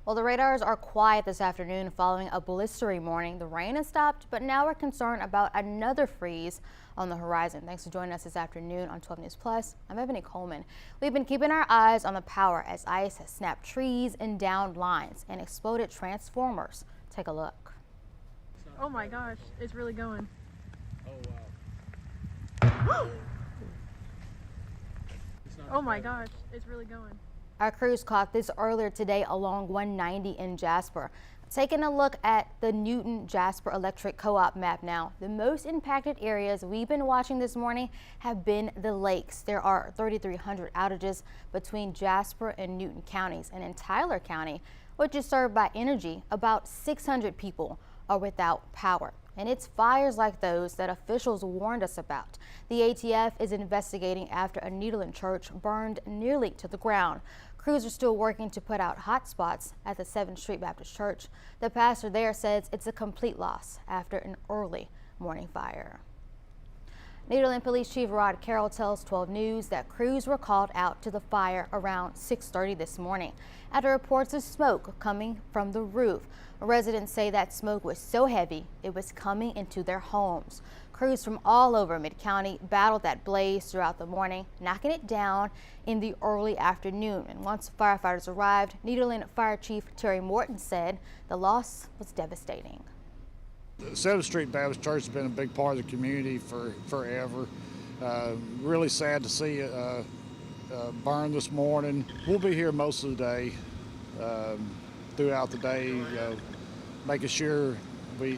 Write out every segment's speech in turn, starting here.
Well, the radars are quiet this afternoon following a blistering morning. The rain has stopped, but now we're concerned about another freeze on the horizon. Thanks for joining us this afternoon on 12 News Plus. I'm Ebony Coleman. We've been keeping our eyes on the power as ice has snapped trees and downed lines and exploded transformers. Take a look. Oh my gosh, it's really going. Oh wow. Oh my gosh, it's really going. Our crews caught this earlier today along 190 in Jasper. Taking a look at the Newton Jasper Electric Co-op map now, the most impacted areas we've been watching this morning have been the lakes. There are 3,300 outages between Jasper and Newton counties, and in Tyler County, which is served by Energy, about 600 people are without power. And it's fires like those that officials warned us about. The ATF is investigating after a Nederland church burned nearly to the ground. Crews are still working to put out hot spots at the 7th Street Baptist Church. The pastor there says it's a complete loss after an early morning fire. Nederland Police Chief Rod Carroll tells 12 News that crews were called out to the fire around 6:30 this morning after reports of smoke coming from the roof. Residents say that smoke was so heavy it was coming into their homes. Crews from all over Mid-County battled that blaze throughout the morning, knocking it down in the early afternoon. And once firefighters arrived, Nederland Fire Chief Terry Morton said the loss was devastating. The 7th Street Baptist Church has been a big part of the community for forever. Really sad to see it burn this morning. We'll be here most of the day, throughout the day, making sure we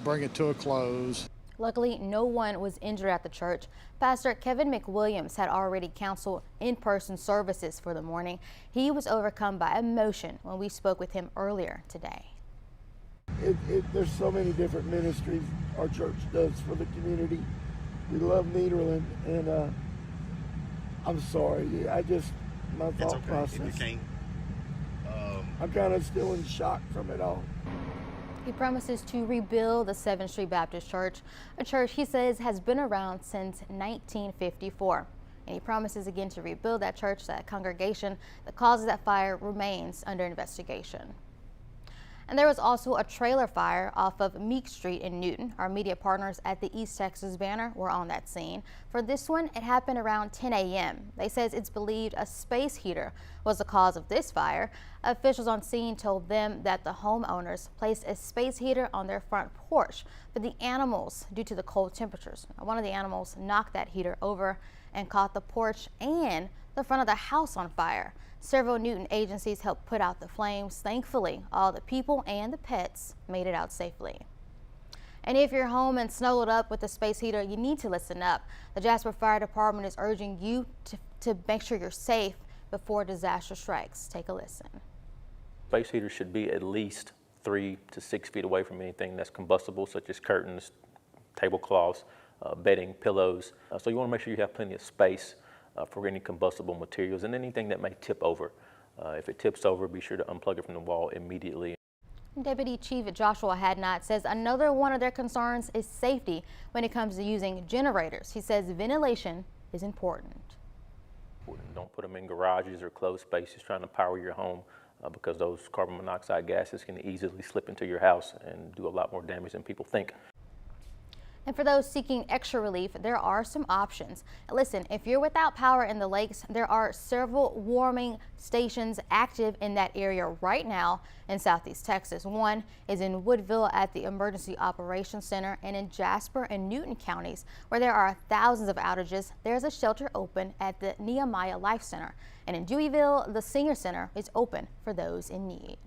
bring it to a close. Luckily, no one was injured at the church. Pastor Kevin McWilliams had already counseled in-person services for the morning. He was overcome by emotion when we spoke with him earlier today. There's so many different ministries our church does for the community. We love Nederland, and I'm sorry. My thought process. I'm kind of still in shock from it all. He promises to rebuild the 7th Street Baptist Church, a church he says has been around since 1954. And he promises again to rebuild that church, that congregation. The cause of that fire remains under investigation. And there was also a trailer fire off of Meek Street in Newton. Our media partners at the East Texas Banner were on that scene. For this one, it happened around 10 a.m. They says it's believed a space heater was the cause of this fire. Officials on scene told them that the homeowners placed a space heater on their front porch for the animals due to the cold temperatures. One of the animals knocked that heater over and caught the porch and the front of the house on fire. Several Newton agencies helped put out the flames. Thankfully, all the people and the pets made it out safely. And if you're home and snuggled up with a space heater, you need to listen up. The Jasper Fire Department is urging you to make sure you're safe before disaster strikes. Take a listen. Space heaters should be at least 3 to 6 feet away from anything that's combustible, such as curtains, tablecloths, bedding, pillows. So you want to make sure you have plenty of space for any combustible materials and anything that may tip over. If it tips over, be sure to unplug it from the wall immediately. Deputy Chief Joshua Hadnot says another one of their concerns is safety when it comes to using generators. He says ventilation is important. Don't put them in garages or closed spaces trying to power your home because those carbon monoxide gases can easily slip into your house and do a lot more damage than people think. And for those seeking extra relief, there are some options. Listen, if you're without power in the lakes, there are several warming stations active in that area right now in Southeast Texas. One is in Woodville at the Emergency Operations Center, and in Jasper and Newton counties, where there are thousands of outages, there's a shelter open at the Nehemiah Life Center. And in Deweyville, the Senior Center is open for those in need.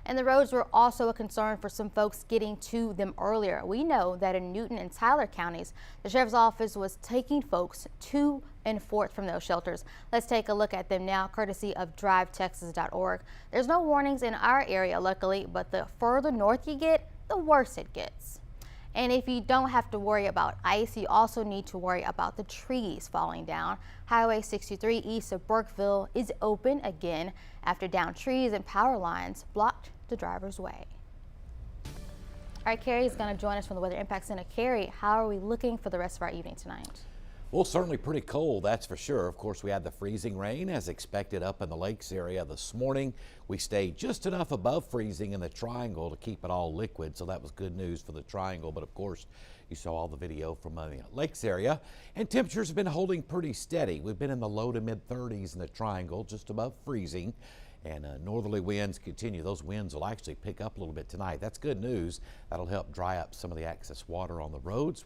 And the roads were also a concern for some folks getting to them earlier. We know that in Newton and Tyler counties, the sheriff's office was taking folks to and forth from those shelters. Let's take a look at them now, courtesy of drivetexas.org. There's no warnings in our area, luckily, but the further north you get, the worse it gets. And if you don't have to worry about ice, you also need to worry about the trees falling down. Highway 63 east of Burkeville is open again after downed trees and power lines blocked the driver's way. All right, Carrie is going to join us from the Weather Impact Center. Carrie, how are we looking for the rest of our evening tonight? Well, certainly pretty cold, that's for sure. Of course, we had the freezing rain as expected up in the lakes area this morning. We stayed just enough above freezing in the triangle to keep it all liquid, so that was good news for the triangle. But of course, you saw all the video from the lakes area, and temperatures have been holding pretty steady. We've been in the low to mid 30s in the triangle, just above freezing. And northerly winds continue. Those winds will actually pick up a little bit tonight. That's good news. That'll help dry up some of the excess water on the roads.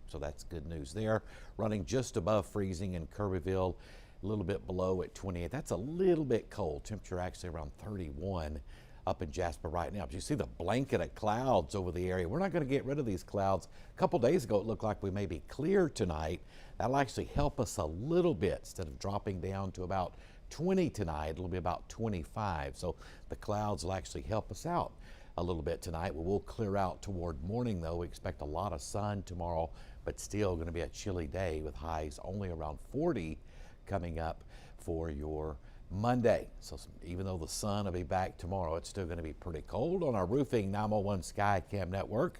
So that's good news there. Running just above freezing in Kirbyville, a little bit below at 28. That's a little bit cold. Temperature actually around 31 up in Jasper right now. But you see the blanket of clouds over the area. We're not going to get rid of these clouds. A couple days ago, it looked like we may be clear tonight. That'll actually help us a little bit. Instead of dropping down to about 20 tonight, it'll be about 25. So the clouds will actually help us out a little bit tonight. We will clear out toward morning though. We expect a lot of sun tomorrow, but still going to be a chilly day with highs only around 40 coming up for your Monday. So even though the sun will be back tomorrow, it's still going to be pretty cold. On our roofing 911 Skycam network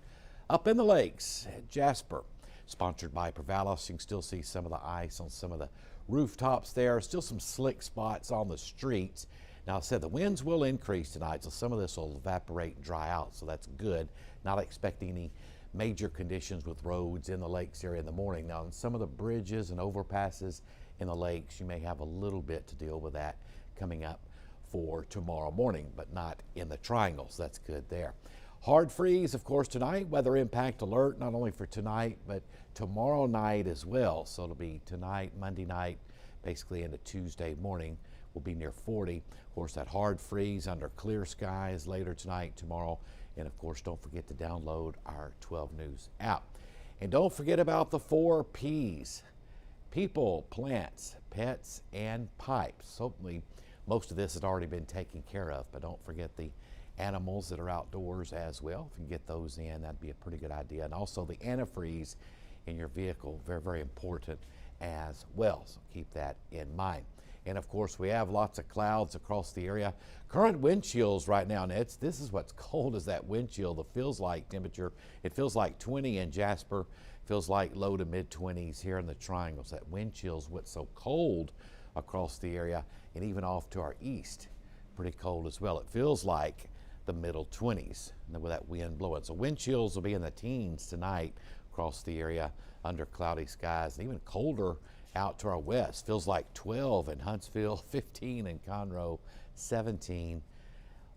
up in the lakes at Jasper, sponsored by Provalis. You can still see some of the ice on some of the rooftops there. Still some slick spots on the streets. Now, I said the winds will increase tonight, so some of this will evaporate and dry out, so that's good. Not expecting any major conditions with roads in the lakes area in the morning. Now, on some of the bridges and overpasses in the lakes, you may have a little bit to deal with that coming up for tomorrow morning, but not in the triangles. That's good there. Hard freeze, of course, tonight. Weather impact alert, not only for tonight, but tomorrow night as well. So it'll be tonight, Monday night, basically into Tuesday morning. Will be near 40. Of course, that hard freeze under clear skies later tonight, tomorrow. And of course, don't forget to download our 12 News app. And don't forget about the 4 Ps. People, plants, pets, and pipes. Hopefully, most of this has already been taken care of, but don't forget the animals that are outdoors as well. If you can get those in, that'd be a pretty good idea. And also the antifreeze in your vehicle, very, very important as well. So keep that in mind. And of course, we have lots of clouds across the area. Current wind chills right now, and this is what's cold is that wind chill, the feels like temperature. It feels like 20 in Jasper, feels like low to mid 20s here in the triangles. That wind chill's what's so cold across the area, and even off to our east, pretty cold as well. It feels like the middle 20s with that wind blowing. So wind chills will be in the teens tonight across the area under cloudy skies, and even colder out to our west. Feels like 12 in Huntsville, 15 in Conroe, 17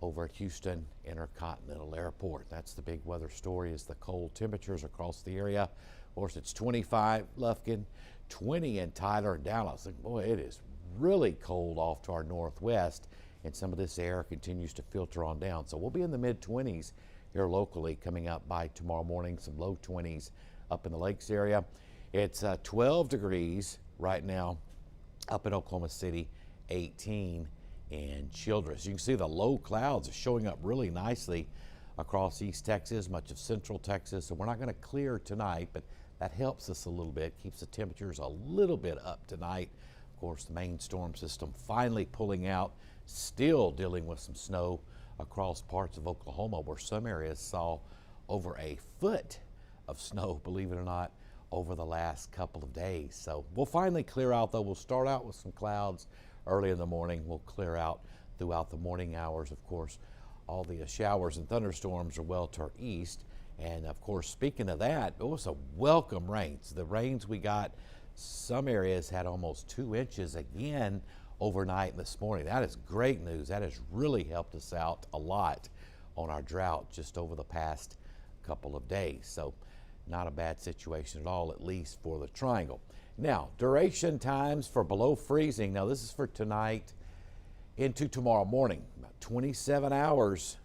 over at Houston Intercontinental Airport. That's the big weather story, is the cold temperatures across the area. Of course, it's 25 Lufkin, 20 in Tyler and Dallas. And boy, it is really cold off to our northwest, and some of this air continues to filter on down. So we'll be in the mid 20s here locally coming up by tomorrow morning, some low 20s up in the lakes area. It's 12 degrees right now up in Oklahoma City, 18 in Childress. You can see the low clouds are showing up really nicely across East Texas, much of Central Texas. So we're not going to clear tonight, but that helps us a little bit, keeps the temperatures a little bit up tonight. Of course, the main storm system finally pulling out, still dealing with some snow across parts of Oklahoma, where some areas saw over a foot of snow, believe it or not, over the last couple of days. So we'll finally clear out though. We'll start out with some clouds early in the morning. We'll clear out throughout the morning hours. Of course, all the showers and thunderstorms are well to our east. And of course, speaking of that, it was a welcome rains. The rains we got, some areas had almost 2 inches again overnight this morning. That is great news. That has really helped us out a lot on our drought just over the past couple of days. So not a bad situation at all, at least for the triangle. Now, duration times for below freezing. Now, this is for tonight into tomorrow morning, about 27 hours.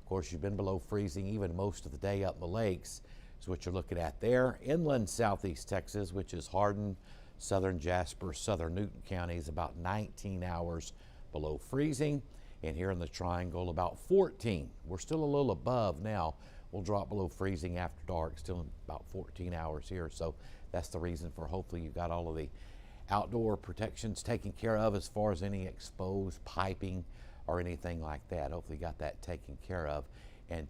Of course, you've been below freezing even most of the day up in the lakes is what you're looking at there. Inland southeast Texas, which is Hardin, southern Jasper, southern Newton counties, about 19 hours below freezing. And here in the triangle, about 14. We're still a little above now. We'll drop below freezing after dark, still in about 14 hours here. So that's the reason for hopefully you got all of the outdoor protections taken care of as far as any exposed piping or anything like that. Hopefully you got that taken care of. And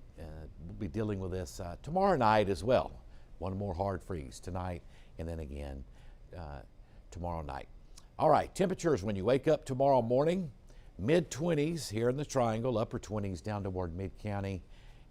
we'll be dealing with this tomorrow night as well. One more hard freeze tonight and then again tomorrow night. All right, temperatures when you wake up tomorrow morning, mid-20s here in the Triangle, upper 20s down toward Mid-County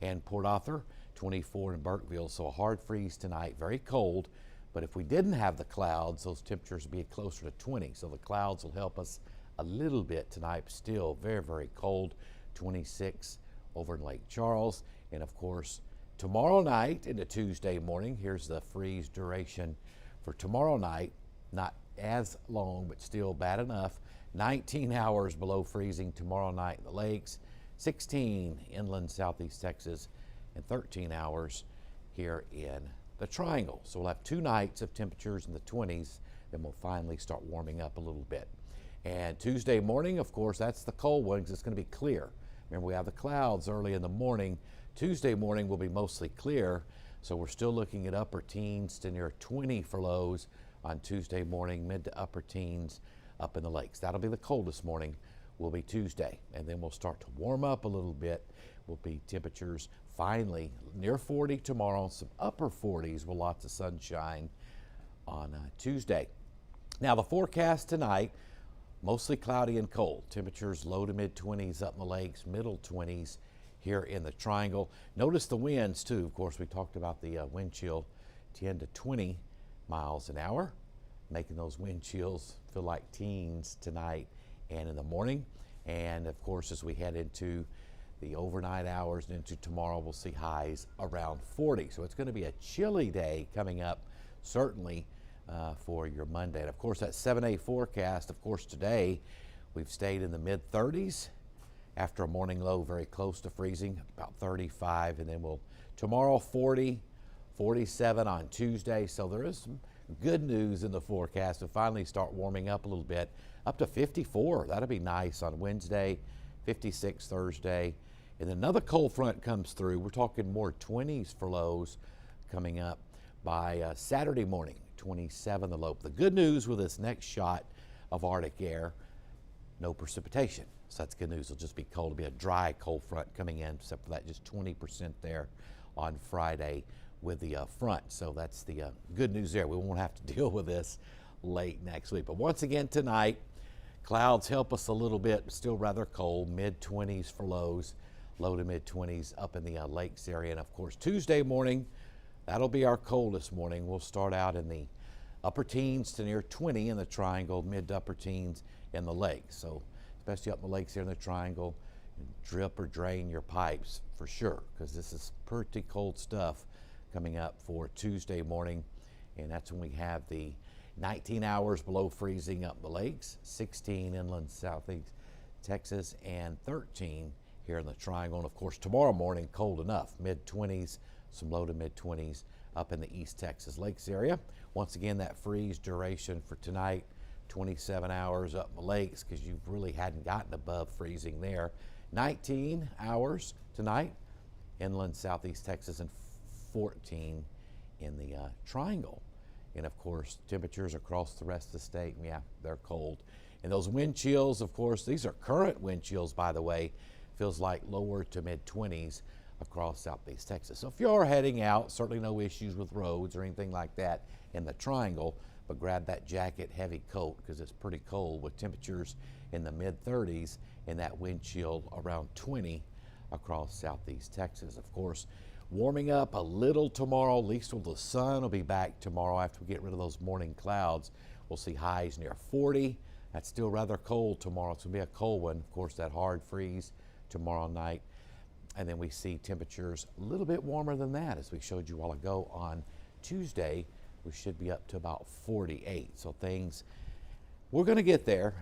and Port Arthur, 24 in Burkeville. So a hard freeze tonight, very cold. But if we didn't have the clouds, those temperatures would be closer to 20. So the clouds will help us a little bit tonight, but still very, very cold, 26 over in Lake Charles. And of course, tomorrow night into Tuesday morning, here's the freeze duration for tomorrow night. Not as long, but still bad enough. 19 hours below freezing tomorrow night in the lakes, 16 inland southeast Texas, and 13 hours here in the Triangle. So we'll have 2 nights of temperatures in the 20s, then we'll finally start warming up a little bit. And Tuesday morning, of course, that's the cold one because it's going to be clear. Remember, we have the clouds early in the morning. Tuesday morning will be mostly clear, so we're still looking at upper teens to near 20 for lows on Tuesday morning, mid to upper teens up in the lakes. That'll be the coldest morning, will be Tuesday. And then we'll start to warm up a little bit. Will be temperatures finally near 40 tomorrow, some upper 40s with lots of sunshine on Tuesday. Now the forecast tonight, mostly cloudy and cold. Temperatures low to mid 20s up in the lakes, middle 20s here in the Triangle. Notice the winds too. Of course, we talked about the wind chill, 10 to 20 miles an hour, making those wind chills feel like teens tonight and in the morning. And of course, as we head into the overnight hours and into tomorrow, we'll see highs around 40. So it's going to be a chilly day coming up, certainly for your Monday. And of course, that 7-day forecast, of course, today we've stayed in the mid 30s after a morning low very close to freezing, about 35. And then tomorrow 40, 47 on Tuesday. So there is some good news in the forecast to finally start warming up a little bit, up to 54. That'll be nice on Wednesday, 56 Thursday. And another cold front comes through. We're talking more 20s for lows coming up by Saturday morning, 27 the low. The good news with this next shot of Arctic air, no precipitation. So that's good news. It'll just be cold. It'll be a dry cold front coming in, except for that just 20% there on Friday with the front. So that's the good news there. We won't have to deal with this late next week. But once again tonight, clouds help us a little bit, still rather cold, mid 20s for lows, low to mid 20s up in the lakes area. And of course, Tuesday morning, that'll be our coldest morning. We'll start out in the upper teens to near 20 in the Triangle, mid to upper teens in the lakes. So especially up in the lakes here in the Triangle, drip or drain your pipes for sure, because this is pretty cold stuff coming up for Tuesday morning. And that's when we have the 19 hours below freezing up the lakes, 16 inland southeast Texas, and 13 here in the Triangle. And of course, tomorrow morning, cold enough, mid 20s, some low to mid 20s up in the East Texas lakes area. Once again, that freeze duration for tonight, 27 hours up in the lakes, because you really hadn't gotten above freezing there. 19 hours tonight, inland southeast Texas, and 14 in the Triangle. And of course, temperatures across the rest of the state, yeah, they're cold. And those wind chills, of course, these are current wind chills, by the way, feels like lower to mid 20s across southeast Texas. So if you are heading out, certainly no issues with roads or anything like that in the Triangle, but grab that jacket, heavy coat, because it's pretty cold with temperatures in the mid 30s and that wind chill around 20 across southeast Texas. Of course, warming up a little tomorrow, at least the sun will be back tomorrow after we get rid of those morning clouds. We'll see highs near 40. That's still rather cold tomorrow. It's going to be a cold one. Of course, that hard freeze tomorrow night. And then we see temperatures a little bit warmer than that, as we showed you a while ago on Tuesday. We should be up to about 48. So we're going to get there.